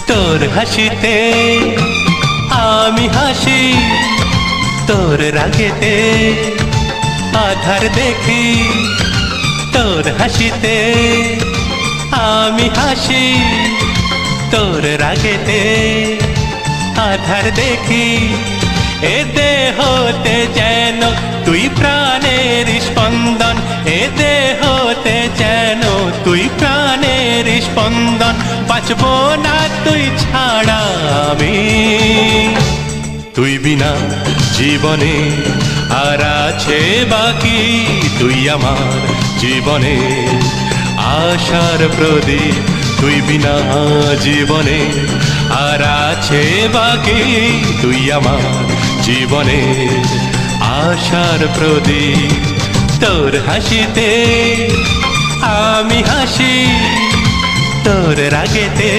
তোর হাসিতে আমি হাসি, তোর রাগেতে আধার দেখি। তোর হাসিতে আমি হাসি, তোর রাগেতে আধার দেখি। এ দেহতে যেন তুই প্রাণের স্পন্দন, এ দেহতে যেন তুই প্রাণের স্পন্দন। বাঁচবো না তুই ছাড়া আমি, তুই বিনা জীবনে আর আছে বাকি। তুই আমার জীবনে আশার প্রদীপ, তুই বিনা জীবনে আর আছে বাকি। তুই আমার জীবনে আশার প্রদীপ। তোর হাসিতে আমি হাসি, তোর রাগেতে